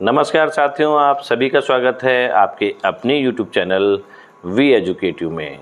नमस्कार साथियों, आप सभी का स्वागत है आपके अपने YouTube चैनल वी एजुकेटिव में।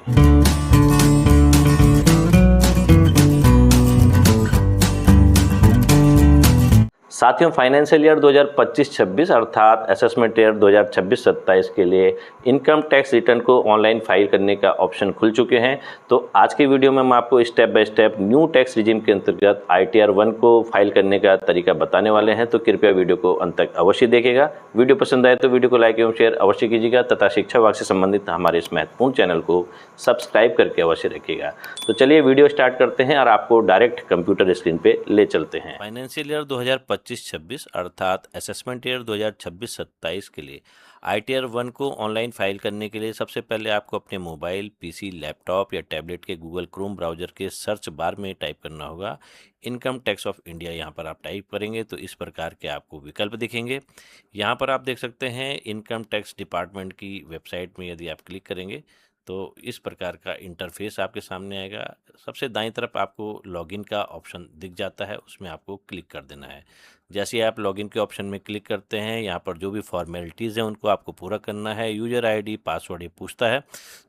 साथियों, फाइनेंशियल ईयर 2025-26 अर्थात असेसमेंट ईयर 2026-27 के लिए इनकम टैक्स रिटर्न को ऑनलाइन फाइल करने का ऑप्शन खुल चुके हैं। तो आज की वीडियो में हम आपको step by step new tax regime के अंतर्गत ITR 1 को फाइल करने का तरीका बताने वाले हैं। तो कृपया वीडियो को अंत तक अवश्य देखिएगा। वीडियो पसंद आए तो वीडियो को लाइक एवं शेयर अवश्य कीजिएगा तथा शिक्षा विभाग से संबंधित हमारे इस महत्वपूर्ण चैनल को सब्सक्राइब करके अवश्य रखिएगा। तो चलिए वीडियो स्टार्ट करते हैं और आपको डायरेक्ट कंप्यूटर स्क्रीन पे ले चलते हैं। फाइनेंशियल ईयर 2025-26 अर्थात असेसमेंट ईयर 2026-27 के लिए ITR 1 को ऑनलाइन फाइल करने के लिए सबसे पहले आपको अपने मोबाइल, PC, लैपटॉप या टैबलेट के गूगल क्रोम ब्राउज़र के सर्च बार में टाइप करना होगा इनकम टैक्स ऑफ इंडिया। यहाँ पर आप टाइप करेंगे तो इस प्रकार के आपको विकल्प दिखेंगे। यहाँ पर आप देख सकते हैं इनकम टैक्स डिपार्टमेंट की वेबसाइट में यदि आप क्लिक करेंगे तो इस प्रकार का इंटरफेस आपके सामने आएगा। सबसे दाईं तरफ आपको लॉगिन का ऑप्शन दिख जाता है, उसमें आपको क्लिक कर देना है। जैसे आप लॉगिन के ऑप्शन में क्लिक करते हैं, यहाँ पर जो भी फॉर्मेलिटीज़ हैं उनको आपको पूरा करना है। यूज़र ID पासवर्ड ये पूछता है,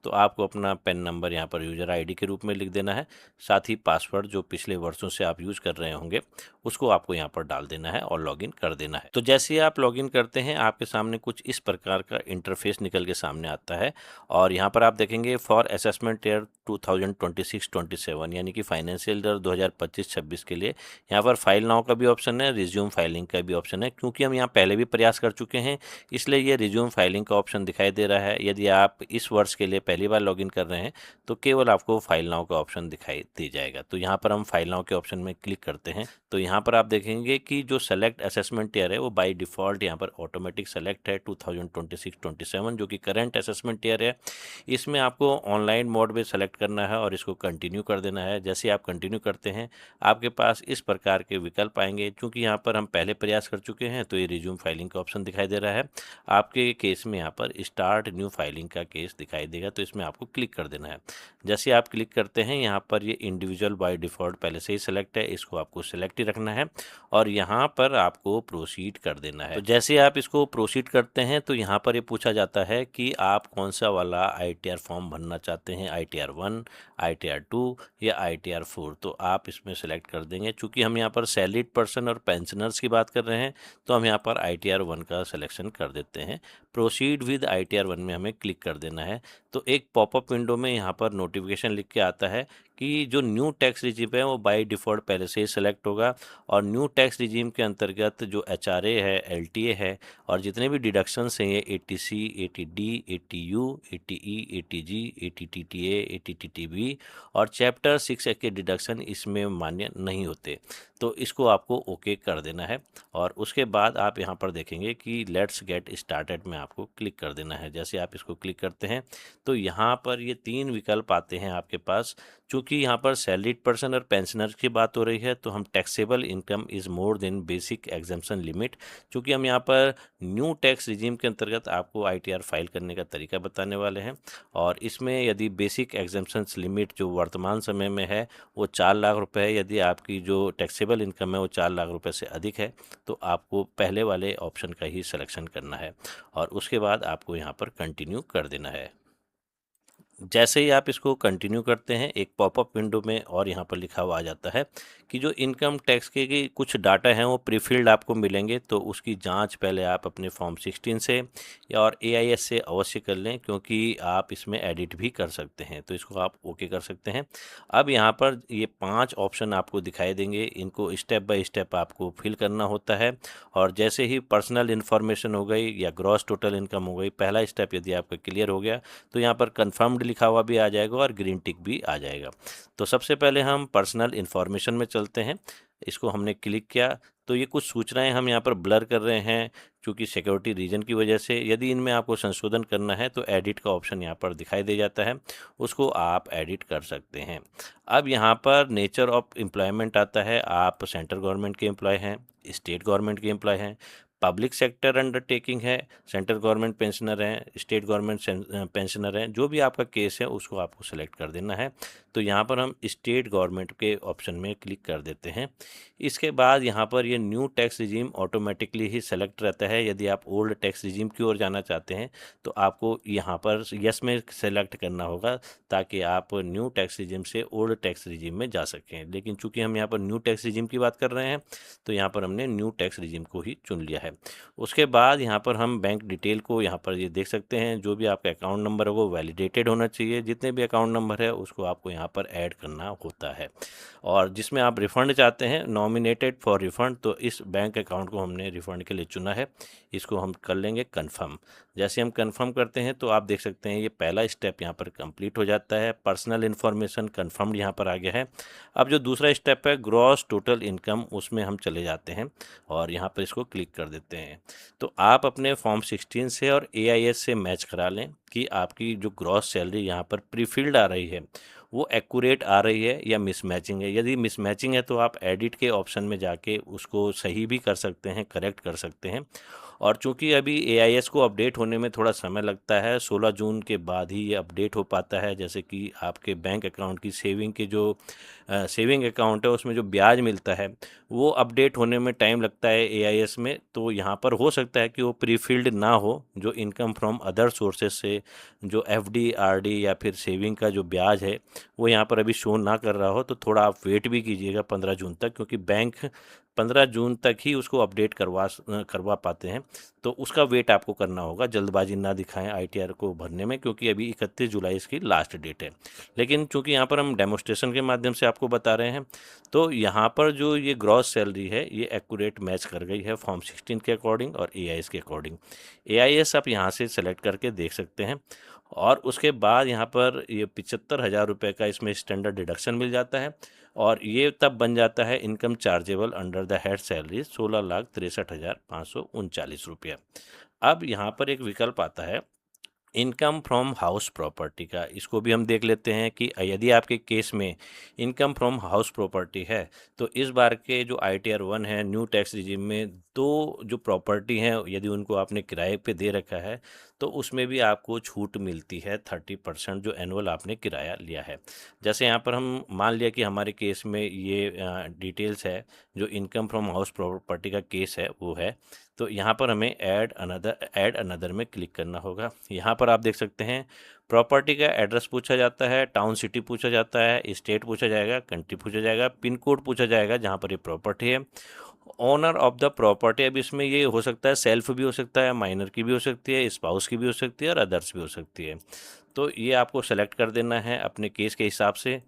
तो आपको अपना पेन नंबर यहाँ पर यूज़र ID के रूप में लिख देना है। साथ ही पासवर्ड जो पिछले वर्षों से आप यूज़ कर रहे होंगे उसको आपको यहाँ पर डाल देना है और लॉगिन कर देना है। तो जैसे ही आप लॉगिन करते हैं आपके सामने कुछ इस प्रकार का इंटरफेस निकल के सामने आता है और यहाँ पर आप देखेंगे फॉर असेसमेंट ईयर 2026-27 यानी कि फाइनेंशियल ईयर 2025-26 के लिए यहाँ पर फाइल नाउ का भी ऑप्शन है, रिज्यूम फाइलिंग का भी ऑप्शन है। क्योंकि हम यहाँ पहले भी प्रयास कर चुके हैं इसलिए ये रिज्यूम फाइलिंग का ऑप्शन दिखाई दे रहा है। यदि आप इस वर्ष के लिए पहली बार लॉगिन कर रहे हैं तो केवल आपको फाइल नाउ का ऑप्शन दिखाई दे जाएगा। तो यहाँ पर हम फाइल नाउ के ऑप्शन में क्लिक करते हैं तो यहाँ पर आप देखेंगे कि जो सेलेक्ट असेसमेंट ईयर है वो बाय डिफ़ॉल्ट यहाँ पर ऑटोमेटिक सेलेक्ट है 2026-27 जो कि करंट असेसमेंट ईयर है। इसमें आपको ऑनलाइन मोड में सेलेक्ट करना है और इसको कंटिन्यू कर देना है। जैसे आप कंटिन्यू करते हैं आपके पास इस प्रकार के विकल्प आएंगे। क्योंकि यहाँ पर हम पहले प्रयास कर चुके हैं तो ये रिज्यूम फाइलिंग का ऑप्शन दिखाई दे रहा है। आपके केस में यहाँ पर स्टार्ट न्यू फाइलिंग का केस दिखाई देगा, तो इसमें आपको क्लिक कर देना है। जैसे आप क्लिक करते हैं यहाँ पर ये इंडिविजुअल बाय डिफ़ॉल्ट पहले से ही सेलेक्ट है, इसको आपको सेलेक्ट ही रखना है और यहाँ पर आपको प्रोसीड कर देना है। तो जैसे आप इसको प्रोसीड करते हैं तो यहाँ पर ये पूछा जाता है कि आप कौन सा वाला ITR फॉर्म भरना चाहते हैं, ITR 1, ITR 2 या ITR 4। तो आप इसमें सेलेक्ट कर देंगे। चूँकि हम यहाँ पर सैलरीड पर्सन और पेंशनर्स की बात कर रहे हैं तो हम यहाँ पर ITR 1 का सिलेक्शन कर देते हैं। प्रोसीड विद ITR 1 में हमें क्लिक कर देना है। तो एक पॉपअप विंडो में यहाँ पर नोटिफिकेशन लिख के आता है कि जो न्यू टैक्स रिजीम है वो बाय डिफ़ॉल्ट पहले से ही सेलेक्ट होगा और न्यू टैक्स रिजीम के अंतर्गत जो HRA है, LTA है और जितने भी डिडक्शंस हैं ये ATC, ATD, ATU, ATE, ATG, ATTTA, ATTTB और चैप्टर 6 के डिडक्शन इसमें मान्य नहीं होते। तो इसको आपको ओके कर देना है और उसके बाद आप यहाँ पर देखेंगे कि लेट्स गेट स्टार्टेड में आपको क्लिक कर देना है। जैसे आप इसको क्लिक करते हैं तो यहाँ पर ये 3 विकल्प आते हैं आपके पास। चूँकि यहाँ पर सैलरीड पर्सन और पेंशनर की बात हो रही है तो हम taxable income is more than basic exemption limit, चूँकि हम यहाँ पर न्यू टैक्स रिजीम के अंतर्गत आपको ITR फाइल करने का तरीका बताने वाले हैं। और इसमें यदि बेसिक एग्जम्पशंस लिमिट जो वर्तमान समय में है वो 4 लाख रुपए है, यदि आपकी जो टैक्सेबल इनकम है वो 4 लाख रुपए से अधिक है तो आपको पहले वाले ऑप्शन का ही सिलेक्शन करना है और उसके बाद आपको यहाँ पर कंटिन्यू कर देना है। जैसे ही आप इसको कंटिन्यू करते हैं एक पॉपअप विंडो में और यहाँ पर लिखा हुआ आ जाता है कि जो इनकम टैक्स के कुछ डाटा हैं वो प्रीफिल्ड आपको मिलेंगे, तो उसकी जांच पहले आप अपने फॉर्म 16 से या और AIS से अवश्य कर लें क्योंकि आप इसमें एडिट भी कर सकते हैं। तो इसको आप ओके कर सकते हैं। अब यहाँ पर ये 5 ऑप्शन आपको दिखाई देंगे, इनको स्टेप बाय स्टेप आपको फिल करना होता है। और जैसे ही पर्सनल इन्फॉर्मेशन हो गई या ग्रॉस टोटल इनकम हो गई, पहला स्टेप यदि आपका क्लियर हो गया तो यहाँ पर कन्फर्म्ड लिखा हुआ भी आ जाएगा और ग्रीन टिक भी आ जाएगा। तो सबसे पहले हम पर्सनल इन्फॉर्मेशन में चलते हैं। इसको हमने क्लिक किया तो ये कुछ सूचनाएं हम यहाँ पर ब्लर कर रहे हैं क्योंकि सिक्योरिटी रीजन की वजह से। यदि इनमें आपको संशोधन करना है तो एडिट का ऑप्शन यहाँ पर दिखाई दे जाता है, उसको आप एडिट कर सकते हैं। अब यहाँ पर नेचर ऑफ एम्प्लॉयमेंट आता है, आप सेंट्रल गवर्नमेंट के एम्प्लॉय हैं, स्टेट गवर्नमेंट के एम्प्लॉय हैं, पब्लिक सेक्टर अंडरटेकिंग है, सेंट्रल गवर्नमेंट पेंशनर हैं, स्टेट गवर्नमेंट पेंशनर हैं, जो भी आपका केस है उसको आपको सेलेक्ट कर देना है। तो यहाँ पर हम स्टेट गवर्नमेंट के ऑप्शन में क्लिक कर देते हैं। इसके बाद यहाँ पर ये न्यू टैक्स रिजीम ऑटोमेटिकली ही सेलेक्ट रहता है। यदि आप ओल्ड टैक्स रिजीम की ओर जाना चाहते हैं तो आपको यहाँ पर यस में सेलेक्ट करना होगा, ताकि आप न्यू टैक्स रिजीम से ओल्ड टैक्स रिजीम में जा सकें। लेकिन चूंकि हम यहाँ पर न्यू टैक्स रिजीम की बात कर रहे हैं तो यहाँ पर हमने न्यू टैक्स रिजीम को ही चुन लिया है। उसके बाद यहाँ पर हम बैंक डिटेल को यहाँ पर ये देख सकते हैं। जो भी आपका अकाउंट नंबर है वो वैलिडेटेड होना चाहिए। जितने भी अकाउंट नंबर है उसको आपको यहाँ पर ऐड करना होता है। और जिसमें आप रिफ़ंड चाहते हैं, नॉमिनेटेड फॉर रिफ़ंड, तो इस बैंक अकाउंट को हमने रिफ़ंड के लिए चुना है। इसको हम कर लेंगे कन्फर्म। जैसे हम कन्फर्म करते हैं तो आप देख सकते हैं ये पहला स्टेप यहाँ पर कंप्लीट हो जाता है। पर्सनल इन्फॉर्मेशन कन्फर्म्ड यहाँ पर आ गया है। अब जो दूसरा स्टेप है ग्रॉस टोटल इनकम, उसमें हम चले जाते हैं और यहाँ पर इसको क्लिक कर देते हैं। तो आप अपने फॉर्म 16 से और AIS से मैच करा लें कि आपकी जो ग्रॉस सैलरी यहाँ पर प्रीफिल्ड आ रही है वो एक्यूरेट आ रही है या मिसमैचिंग है। यदि मिसमैचिंग है तो आप एडिट के ऑप्शन में जाके उसको सही भी कर सकते हैं, करेक्ट कर सकते हैं। और चूंकि अभी AIS को अपडेट होने में थोड़ा समय लगता है, 16 जून के बाद ही ये अपडेट हो पाता है। जैसे कि आपके बैंक अकाउंट की सेविंग के जो सेविंग अकाउंट है उसमें जो ब्याज मिलता है वो अपडेट होने में टाइम लगता है AIS में। तो यहाँ पर हो सकता है कि वो प्रीफिल्ड ना हो, जो इनकम फ्रॉम अदर सोर्सेज से जो FD RD या फिर सेविंग का जो ब्याज है वो यहाँ पर अभी शो ना कर रहा हो। तो थोड़ा आप वेट भी कीजिएगा 15 जून तक, क्योंकि बैंक 15 जून तक ही उसको अपडेट करवा पाते हैं। तो उसका वेट आपको करना होगा। जल्दबाजी ना दिखाएं ITR को भरने में, क्योंकि अभी 31 जुलाई इसकी लास्ट डेट है। लेकिन चूंकि यहाँ पर हम डेमोस्ट्रेशन के माध्यम से आपको बता रहे हैं, तो यहाँ पर जो ये ग्रॉस सैलरी है ये एक्यूरेट मैच कर गई है फॉर्म 16 के अकॉर्डिंग और AIS के अकॉर्डिंग। AIS आप यहाँ से सेलेक्ट करके देख सकते हैं। और उसके बाद यहाँ पर ये 75,000 रुपये का इसमें स्टैंडर्ड डिडक्शन मिल जाता है। और ये तब बन जाता है income chargeable under the head salary 16,63,539 रुपया। अब यहाँ पर एक विकल्प आता है इनकम फ्रॉम हाउस प्रॉपर्टी का। इसको भी हम देख लेते हैं कि यदि आपके केस में इनकम फ्रॉम हाउस प्रॉपर्टी है तो इस बार के जो ITR 1 है न्यू टैक्स रिजीम में, दो जो प्रॉपर्टी हैं यदि उनको आपने किराए पे दे रखा है तो उसमें भी आपको छूट मिलती है 30% जो एनुअल आपने किराया लिया है। जैसे यहाँ पर हम मान लिया कि हमारे केस में ये डिटेल्स है, जो इनकम फ्रॉम हाउस प्रॉपर्टी का केस है वो है। तो यहाँ पर हमें ऐड अनदर में क्लिक करना होगा। यहाँ पर आप देख सकते हैं प्रॉपर्टी का एड्रेस पूछा जाता है, टाउन सिटी पूछा जाता है, स्टेट पूछा जाएगा, कंट्री पूछा जाएगा, पिन कोड पूछा जाएगा जहाँ पर ये प्रॉपर्टी है, ओनर ऑफ द प्रॉपर्टी। अब इसमें ये हो सकता है सेल्फ भी हो सकता है, माइनर की भी हो सकती है, स्पाउस की भी हो सकती है और अदर्स भी हो सकती है। तो ये आपको सेलेक्ट कर देना है अपने केस के हिसाब से।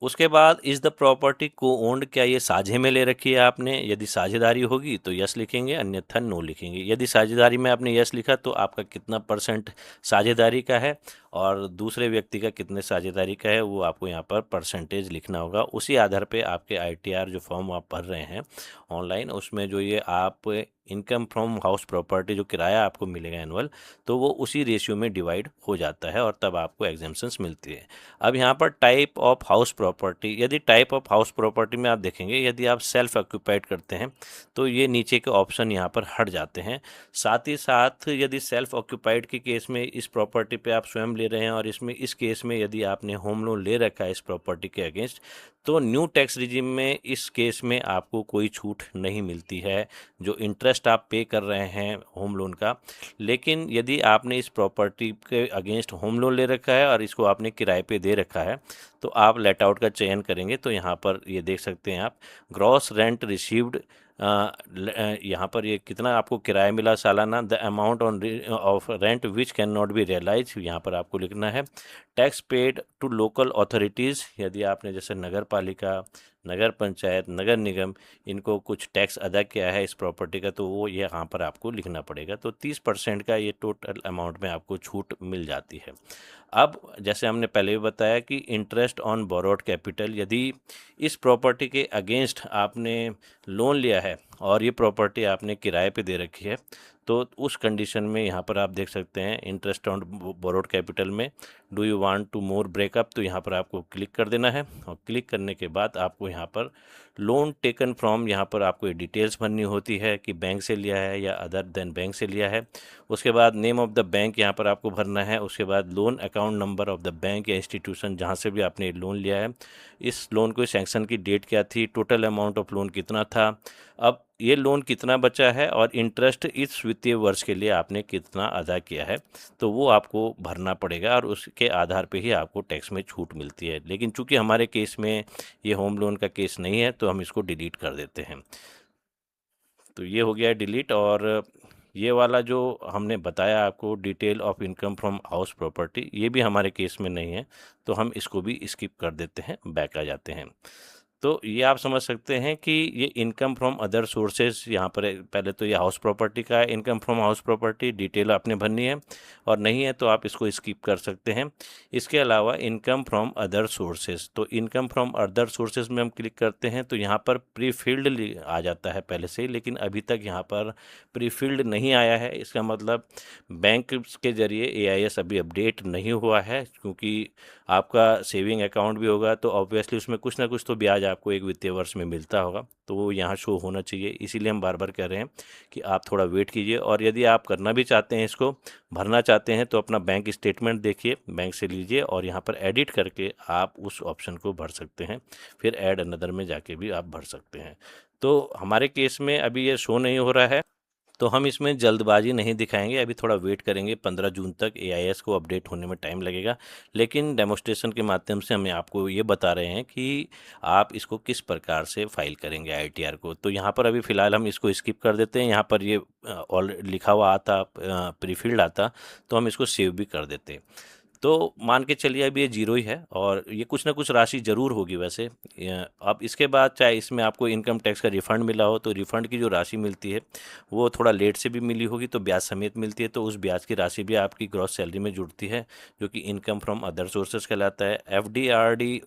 उसके बाद इज़ द प्रॉपर्टी को ओन्ड, क्या ये साझे में ले रखी है आपने? यदि साझेदारी होगी तो यस लिखेंगे, अन्यथा नो लिखेंगे। यदि साझेदारी में आपने यस लिखा तो आपका कितना % साझेदारी का है और दूसरे व्यक्ति का कितने साझेदारी का है वो आपको यहाँ पर परसेंटेज लिखना होगा। उसी आधार पे आपके ITR जो फॉर्म आप भर रहे हैं ऑनलाइन, उसमें जो ये आप इनकम फ्रॉम हाउस प्रॉपर्टी जो किराया आपको मिलेगा एनुअल, तो वो उसी रेशियो में डिवाइड हो जाता है और तब आपको एग्जेम्पशंस मिलती है। अब यहाँ पर टाइप ऑफ हाउस प्रॉपर्टी, यदि टाइप ऑफ हाउस प्रॉपर्टी में आप देखेंगे यदि आप सेल्फ ऑक्यूपाइड करते हैं तो ये नीचे के ऑप्शन यहाँ पर हट जाते हैं। साथ ही साथ यदि सेल्फ ऑक्यूपाइड के केस में इस प्रॉपर्टी पे आप स्वयं ले रहे हैं और इसमें इस केस में यदि आपने होम लोन ले रखा है इस प्रॉपर्टी के अगेंस्ट, तो न्यू टैक्स रिजिम में इस केस में आपको कोई छूट नहीं मिलती है जो इंटरेस्ट आप पे कर रहे हैं होम लोन का। लेकिन यदि आपने इस प्रॉपर्टी के अगेंस्ट होम लोन ले रखा है और इसको आपने किराए पे दे रखा है तो आप लेट आउट का चयन करेंगे। तो यहाँ पर ये देख सकते हैं आप ग्रॉस रेंट रिसीव्ड, यहाँ पर ये कितना आपको किराया मिला सालाना, the amount of rent which can not be realise यहाँ पर आपको लिखना है। Tax paid to local authorities, यदि आपने जैसे नगर पालिका, नगर पंचायत, नगर निगम इनको कुछ टैक्स अदा किया है इस प्रॉपर्टी का तो वो ये यहाँ पर आपको लिखना पड़ेगा। तो 30% का ये टोटल अमाउंट में आपको छूट मिल जाती है। अब जैसे हमने पहले भी बताया कि इंटरेस्ट ऑन बोरोड कैपिटल, यदि इस प्रॉपर्टी के अगेंस्ट आपने लोन लिया है और ये प्रॉपर्टी आपने किराए पे दे रखी है तो उस कंडीशन में यहाँ पर आप देख सकते हैं इंटरेस्ट ऑन बोरोड कैपिटल में do you want to more breakup, तो यहाँ पर आपको क्लिक कर देना है और क्लिक करने के बाद आपको यहाँ पर लोन टेकन फ्रॉम, यहाँ पर आपको ये डिटेल्स भरनी होती है कि बैंक से लिया है या अदर देन बैंक से लिया है। उसके बाद नेम ऑफ़ द बैंक यहाँ पर आपको भरना है। उसके बाद loan account number of the bank या इंस्टीट्यूशन जहाँ से भी आपने लोन लिया है, इस लोन को सैंक्शन की डेट क्या थी, टोटल अमाउंट ऑफ लोन कितना था, अब ये लोन कितना बचा है और इंटरेस्ट इस वित्तीय वर्ष के लिए आपने कितना अदा किया है, तो वो आपको भरना पड़ेगा और उसके आधार पे ही आपको टैक्स में छूट मिलती है। लेकिन चूंकि हमारे केस में ये होम लोन का केस नहीं है तो हम इसको डिलीट कर देते हैं। तो ये हो गया डिलीट। और ये वाला जो हमने बताया आपको detail of income from house property, ये भी हमारे केस में नहीं है, तो हम इसको भी स्किप कर देते हैं, बैक आ जाते हैं। तो ये आप समझ सकते हैं कि ये इनकम फ्रॉम अदर सोर्सेज, यहाँ पर पहले तो ये हाउस प्रॉपर्टी का है, income from house property detail आपने भरनी है, और नहीं है तो आप इसको स्किप कर सकते हैं। इसके अलावा इनकम फ्रॉम अदर सोर्सेज, तो इनकम फ्रॉम अदर सोर्सेज में हम क्लिक करते हैं तो यहाँ पर प्री फिल्ड आ जाता है पहले से ही, लेकिन अभी तक यहाँ पर प्री फिल्ड नहीं आया है। इसका मतलब बैंक के जरिए एआईएस अभी अपडेट नहीं हुआ है, क्योंकि आपका सेविंग अकाउंट भी होगा तो ऑब्वियसली उसमें कुछ ना कुछ तो ब्याज आपको एक वित्तीय वर्ष में मिलता होगा, तो वो यहाँ शो होना चाहिए। इसीलिए हम बार बार कह रहे हैं कि आप थोड़ा वेट कीजिए। और यदि आप करना भी चाहते हैं, इसको भरना चाहते हैं, तो अपना बैंक स्टेटमेंट देखिए, बैंक से लीजिए और यहाँ पर एडिट करके आप उस ऑप्शन को भर सकते हैं। फिर ऐड अनदर में जाके भी आप भर सकते हैं। तो हमारे केस में अभी ये शो नहीं हो रहा है, तो हम इसमें जल्दबाजी नहीं दिखाएंगे, अभी थोड़ा वेट करेंगे। 15 जून तक एआईएस को अपडेट होने में टाइम लगेगा, लेकिन डेमोस्ट्रेशन के माध्यम से हम आपको ये बता रहे हैं कि आप इसको किस प्रकार से फाइल करेंगे आईटीआर को। तो यहाँ पर अभी फ़िलहाल हम इसको स्किप कर देते हैं। यहाँ पर ये ऑल लिखा हुआ आता, प्रीफिल्ड आता, तो हम इसको सेव भी कर देते हैं। तो मान के चलिए अभी ये जीरो ही है और ये कुछ ना कुछ राशि ज़रूर होगी वैसे। अब इसके बाद चाहे इसमें आपको इनकम टैक्स का रिफ़ंड मिला हो, तो रिफ़ंड की जो राशि मिलती है वो थोड़ा लेट से भी मिली होगी, तो ब्याज समेत मिलती है, तो उस ब्याज की राशि भी आपकी ग्रॉस सैलरी में जुड़ती है, जो कि इनकम फ्रॉम अदर सोर्सेज कहलाता है। एफडी आरडी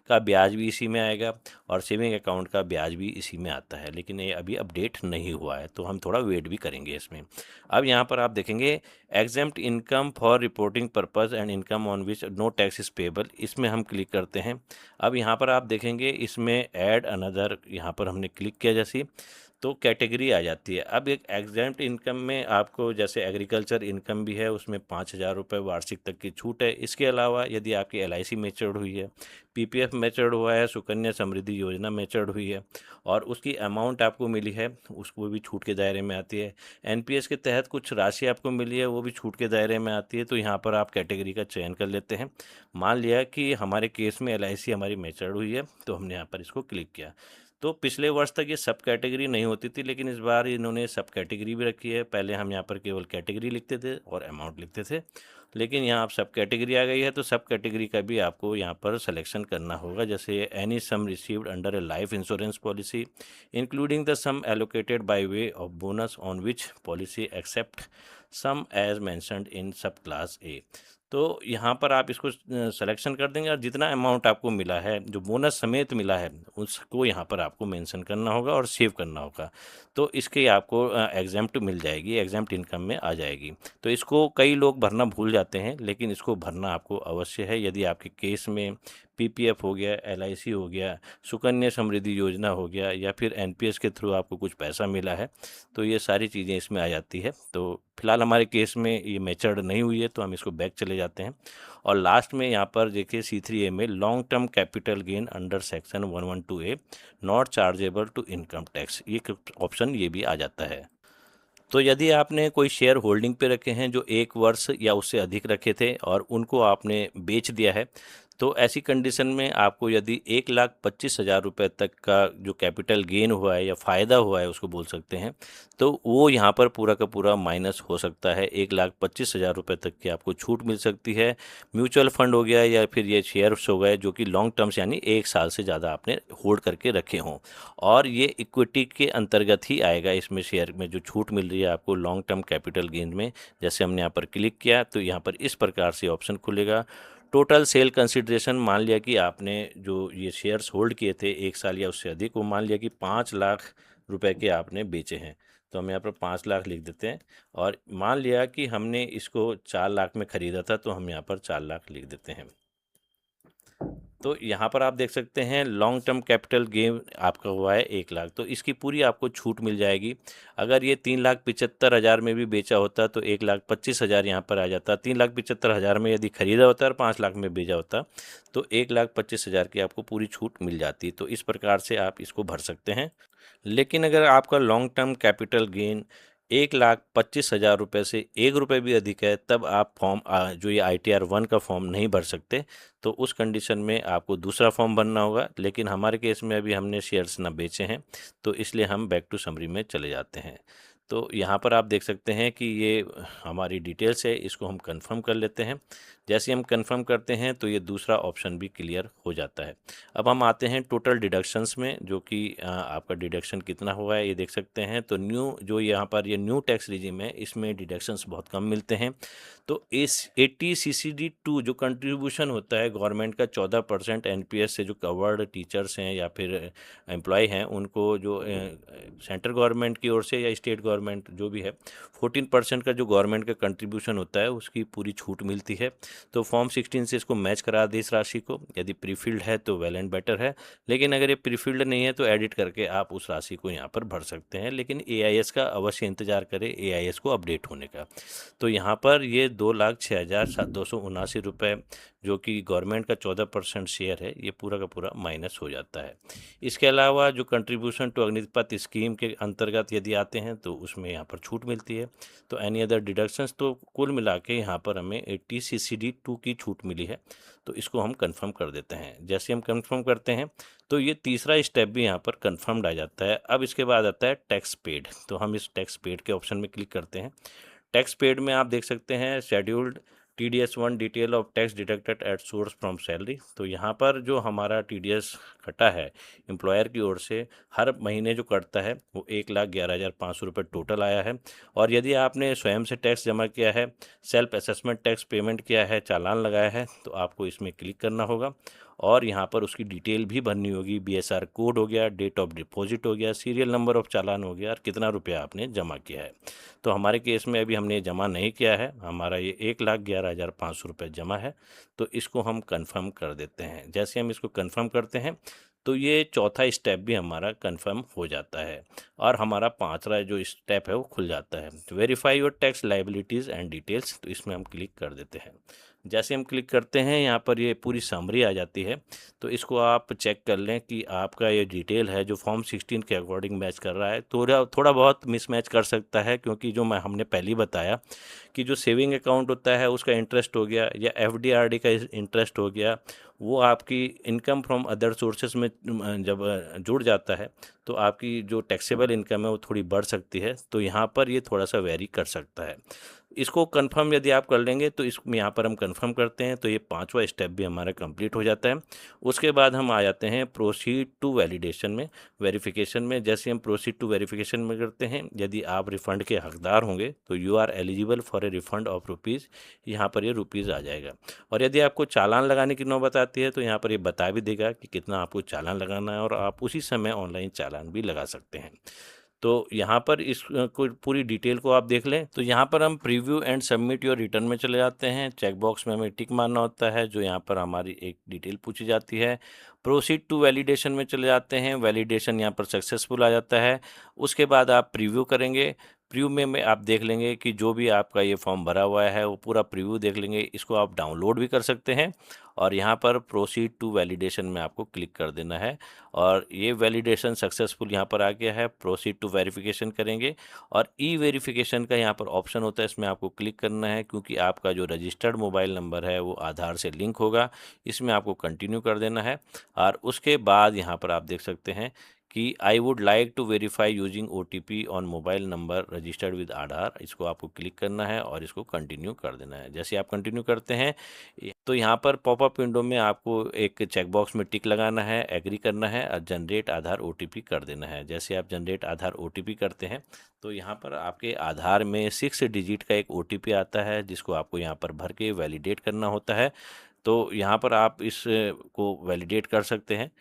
का ब्याज भी इसी में आएगा और सेविंग अकाउंट का ब्याज भी इसी में आता है, लेकिन ये अभी अपडेट नहीं हुआ है, तो हम थोड़ा वेट भी करेंगे इसमें। अब यहाँ पर आप देखेंगे exempt income for reporting purpose and income on which no tax is payable, इसमें हम क्लिक करते हैं। अब यहाँ पर आप देखेंगे इसमें ऐड अनदर, यहाँ पर हमने क्लिक किया जैसे तो कैटेगरी आ जाती है। अब एक एग्जेम्प्ट इनकम में आपको जैसे एग्रीकल्चर इनकम भी है, उसमें 5,000 रुपये वार्षिक तक की छूट है। इसके अलावा यदि आपकी एलआईसी मैच्योर्ड हुई है, पीपीएफ मैच्योर्ड हुआ है, सुकन्या समृद्धि योजना मैच्योर्ड हुई है और उसकी अमाउंट आपको मिली है, उसको भी छूट के दायरे में आती है। एनपीएस के तहत कुछ राशि आपको मिली है, वो भी छूट के दायरे में आती है। तो यहाँ पर आप कैटेगरी का चयन कर लेते हैं। मान लिया कि हमारे केस में एलआईसी हमारी मैच्योर्ड हुई है, तो हमने यहाँ पर इसको क्लिक किया। तो पिछले वर्ष तक ये सब कैटेगरी नहीं होती थी, लेकिन इस बार इन्होंने सब कैटेगरी भी रखी है। पहले हम यहाँ पर केवल कैटेगरी लिखते थे और अमाउंट लिखते थे, लेकिन यहाँ आप सब कैटेगरी आ गई है, तो सब कैटेगरी का भी आपको यहाँ पर सिलेक्शन करना होगा। जैसे any sum received under a life insurance policy including the sum allocated by way of bonus on which policy except sum as mentioned in sub class ए। तो यहाँ पर आप इसको सिलेक्शन कर देंगे और जितना अमाउंट आपको मिला है, जो बोनस समेत मिला है, उसको यहाँ पर आपको मेंशन करना होगा और सेव करना होगा। तो इसके आपको एग्जेम्प्ट मिल जाएगी, एग्जेम्प्ट इनकम में आ जाएगी। तो इसको कई लोग भरना भूल जाते हैं, लेकिन इसको भरना आपको अवश्य है। यदि आपके केस में पीपीएफ हो गया, एलआईसी हो गया, सुकन्या समृद्धि योजना हो गया, या फिर एनपीएस के थ्रू आपको कुछ पैसा मिला है, तो ये सारी चीज़ें इसमें आ जाती है। तो फिलहाल हमारे केस में ये मैच्योर्ड नहीं हुई है, तो हम इसको बैक चले जाते हैं। और लास्ट में यहाँ पर देखिए C3A में long term capital gain under section 112A not chargeable to income tax, ये ऑप्शन ये भी आ जाता है। तो यदि आपने कोई शेयर होल्डिंग पे रखे हैं जो 1 वर्ष या उससे अधिक रखे थे और उनको आपने बेच दिया है, तो ऐसी कंडीशन में आपको यदि 1,25,000 रुपये तक का जो कैपिटल गेन हुआ है या फ़ायदा हुआ है उसको बोल सकते हैं, तो वो यहाँ पर पूरा का पूरा माइनस हो सकता है। 1,25,000 रुपये तक की आपको छूट मिल सकती है। म्यूचुअल फंड हो गया या फिर ये शेयर्स हो गए जो कि लॉन्ग टर्म्स यानी 1 साल से ज़्यादा आपने होल्ड करके रखे हों, और ये इक्विटी के अंतर्गत ही आएगा। इसमें शेयर में जो छूट मिल रही है आपको लॉन्ग टर्म कैपिटल गेन में, जैसे हमने यहाँ पर क्लिक किया तो यहाँ पर इस प्रकार से ऑप्शन खुलेगा। टोटल सेल कंसिडरेशन, मान लिया कि आपने जो ये शेयर्स होल्ड किए थे 1 साल या उससे अधिक, वो मान लिया कि 5 लाख रुपए के आपने बेचे हैं, तो हम यहाँ पर 5 लाख लिख देते हैं। और मान लिया कि हमने इसको 4 लाख में ख़रीदा था, तो हम यहाँ पर 4 लाख लिख देते हैं। तो यहाँ पर आप देख सकते हैं लॉन्ग टर्म कैपिटल गेन आपका हुआ है 1 लाख, तो इसकी पूरी आपको छूट मिल जाएगी। अगर ये 3,75,000 में भी बेचा होता तो 1,25,000 यहाँ पर आ जाता। 3,75,000 में यदि खरीदा होता और 5 लाख में बेचा होता तो 1,25,000 की आपको पूरी छूट मिल जाती। तो इस प्रकार से आप इसको भर सकते हैं। लेकिन अगर आपका लॉन्ग टर्म कैपिटल गेन 1,25,000 रुपये से 1 रुपये भी अधिक है, तब आप फॉर्म जो ये ITR 1 का फॉर्म नहीं भर सकते। तो उस कंडीशन में आपको दूसरा फॉर्म भरना होगा। लेकिन हमारे केस में अभी हमने शेयर्स ना बेचे हैं, तो इसलिए हम बैक टू समरी में चले जाते हैं। तो यहाँ पर आप देख सकते हैं कि ये हमारी डिटेल्स है, इसको हम कंफर्म कर लेते हैं। जैसे हम कंफर्म करते हैं तो ये दूसरा ऑप्शन भी क्लियर हो जाता है। अब हम आते हैं टोटल डिडक्शंस में, जो कि आपका डिडक्शन कितना हुआ है ये देख सकते हैं। तो न्यू जो यहाँ पर ये न्यू टैक्स रिजिम है, इसमें डिडक्शंस बहुत कम मिलते हैं। तो इस 80 CCD2 जो कंट्रीब्यूशन होता है गवर्नमेंट का 14% NPS से जो कवर्ड टीचर्स हैं या फिर एम्प्लॉय हैं, उनको जो सेंट्रल गवर्नमेंट की ओर से या स्टेट गवर्नमेंट जो भी है, 14% का जो गवर्नमेंट का कंट्रीब्यूशन होता है उसकी पूरी छूट मिलती है। तो फॉर्म 16 से इसको मैच करा दे इस राशि को। यदि प्रीफिल्ड है तो वेल एंड बेटर है, लेकिन अगर ये प्रीफिल्ड नहीं है तो एडिट करके आप उस राशि को यहाँ पर भर सकते हैं। लेकिन AIS का अवश्य इंतजार करें, AIS को अपडेट होने का। तो यहाँ पर ये 2,06,279 जो कि गवर्नमेंट का 14% शेयर है, ये पूरा का पूरा माइनस हो जाता है। इसके अलावा जो कंट्रीब्यूशन टू अग्निपथ स्कीम के अंतर्गत यदि आते हैं तो उसमें यहाँ पर छूट मिलती है। तो एनी अदर डिडक्शंस, तो कुल मिला के यहाँ पर हमें 80 CCD2 की छूट मिली है। तो इसको हम कंफर्म कर देते हैं। जैसे हम कंफर्म करते हैं तो ये तीसरा स्टेप भी यहाँ पर कंफर्म्ड आ जाता है। अब इसके बाद आता है टैक्स पेड। तो हम इस टैक्स पेड के ऑप्शन में क्लिक करते हैं। टैक्स पेड में आप देख सकते हैं scheduled TDS 1 detail of tax deducted at source from salary. तो यहाँ पर जो हमारा TDS कटा है एम्प्लॉयर की ओर से हर महीने जो कटता है वो 1,11,500 रुपये टोटल आया है। और यदि आपने स्वयं से टैक्स जमा किया है, सेल्फ असेसमेंट टैक्स पेमेंट किया है, चालान लगाया है, तो आपको इसमें क्लिक करना होगा और यहाँ पर उसकी डिटेल भी भरनी होगी। BSR कोड हो गया, डेट ऑफ डिपॉजिट हो गया, सीरियल नंबर ऑफ चालान हो गया और कितना रुपया आपने जमा किया है। तो हमारे केस में अभी हमने जमा नहीं किया है, हमारा ये 1,11,500 रुपये जमा है। तो इसको हम कंफर्म कर देते हैं। जैसे हम इसको कंफर्म करते हैं तो ये चौथा स्टेप भी हमारा कंफर्म हो जाता है और हमारा पांचवा जो स्टेप है वो खुल जाता है, verify your tax liabilities and details. तो इसमें हम क्लिक कर देते हैं। जैसे हम क्लिक करते हैं यहाँ पर ये पूरी समरी आ जाती है। तो इसको आप चेक कर लें कि आपका ये डिटेल है जो फॉर्म 16 के अकॉर्डिंग मैच कर रहा है। थोड़ा थोड़ा बहुत मिसमैच कर सकता है, क्योंकि जो हमने पहले ही बताया कि जो सेविंग अकाउंट होता है उसका इंटरेस्ट हो गया या FD RD का इंटरेस्ट हो गया, वो आपकी इनकम फ्रॉम अदर सोर्सेज में जब जुड़ जाता है तो आपकी जो टैक्सेबल इनकम है वो थोड़ी बढ़ सकती है। तो यहाँ पर ये थोड़ा सा वेरी कर सकता है। इसको कंफर्म यदि आप कर लेंगे तो इसमें यहाँ पर हम कंफर्म करते हैं तो ये पांचवा स्टेप भी हमारा कंप्लीट हो जाता है। उसके बाद हम आ जाते हैं प्रोसीड टू वैलिडेशन में, वेरिफिकेशन में। जैसे हम प्रोसीड टू वेरिफिकेशन में करते हैं, यदि आप रिफंड के हकदार होंगे तो you are eligible for a refund of rupees, यहाँ पर ये रुपीज़ आ जाएगा। और यदि आपको चालान लगाने की नौबत आती है तो यहाँ पर ये बता भी देगा कि कितना आपको चालान लगाना है और आप उसी समय ऑनलाइन चालान भी लगा सकते हैं। तो यहाँ पर इस को पूरी डिटेल को आप देख लें। तो यहाँ पर हम preview and submit your return में चले जाते हैं। चेक बॉक्स में हमें टिक मारना होता है, जो यहाँ पर हमारी एक डिटेल पूछी जाती है। प्रोसीड टू वैलिडेशन में चले जाते हैं। वैलिडेशन यहाँ पर सक्सेसफुल आ जाता है। उसके बाद आप प्रीव्यू करेंगे। प्रीव्यू में आप देख लेंगे कि जो भी आपका ये फॉर्म भरा हुआ है वो पूरा प्रीव्यू देख लेंगे। इसको आप डाउनलोड भी कर सकते हैं और यहाँ पर प्रोसीड टू वैलिडेशन में आपको क्लिक कर देना है और ये वैलिडेशन सक्सेसफुल यहाँ पर आ गया है। प्रोसीड टू वेरिफिकेशन करेंगे और ई वेरिफिकेशन का यहाँ पर ऑप्शन होता है, इसमें आपको क्लिक करना है, क्योंकि आपका जो रजिस्टर्ड मोबाइल नंबर है वो आधार से लिंक होगा। इसमें आपको कंटिन्यू कर देना है और उसके बाद यहाँ पर आप देख सकते हैं कि I would like to verify using OTP on mobile number registered with Aadhaar. इसको आपको क्लिक करना है और इसको कंटिन्यू कर देना है। जैसे आप कंटिन्यू करते हैं तो यहाँ पर पॉपअप विंडो में आपको एक चेकबॉक्स में टिक लगाना है, एग्री करना है और जनरेट आधार OTP कर देना है। जैसे आप जनरेट आधार OTP करते हैं तो यहाँ पर आपके आधार में 6 डिजिट का एक OTP आता है, जिसको आपको यहाँ पर भर के वैलिडेट करना होता है। तो यहाँ पर आप इस को वैलिडेट कर सकते हैं।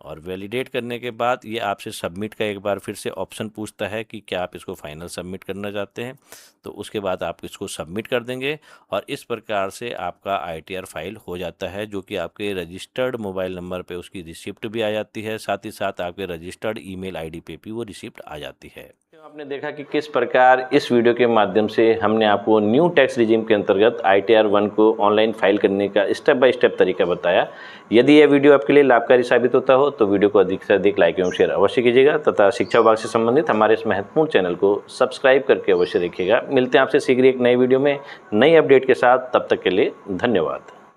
और वैलिडेट करने के बाद ये आपसे सबमिट का एक बार फिर से ऑप्शन पूछता है कि क्या आप इसको फाइनल सबमिट करना चाहते हैं। तो उसके बाद आप इसको सबमिट कर देंगे और इस प्रकार से आपका ITR फाइल हो जाता है, जो कि आपके रजिस्टर्ड मोबाइल नंबर पे उसकी रिसिप्ट भी आ जाती है, साथ ही साथ आपके रजिस्टर्ड ईमेल ID पे भी वो रिसिप्ट आ जाती है। तो आपने देखा कि किस प्रकार इस वीडियो के माध्यम से हमने आपको न्यू टैक्स रिजीम के अंतर्गत ITR 1 को ऑनलाइन फाइल करने का स्टेप बाय स्टेप तरीका बताया। यदि यह वीडियो आपके लिए लाभकारी साबित होता हो तो वीडियो को अधिक से अधिक लाइक एवं शेयर अवश्य कीजिएगा तथा शिक्षा विभाग से संबंधित हमारे इस महत्वपूर्ण चैनल को सब्सक्राइब करके अवश्य देखिएगा। मिलते हैं आपसे शीघ्र एक नई वीडियो में नई अपडेट के साथ, तब तक के लिए धन्यवाद।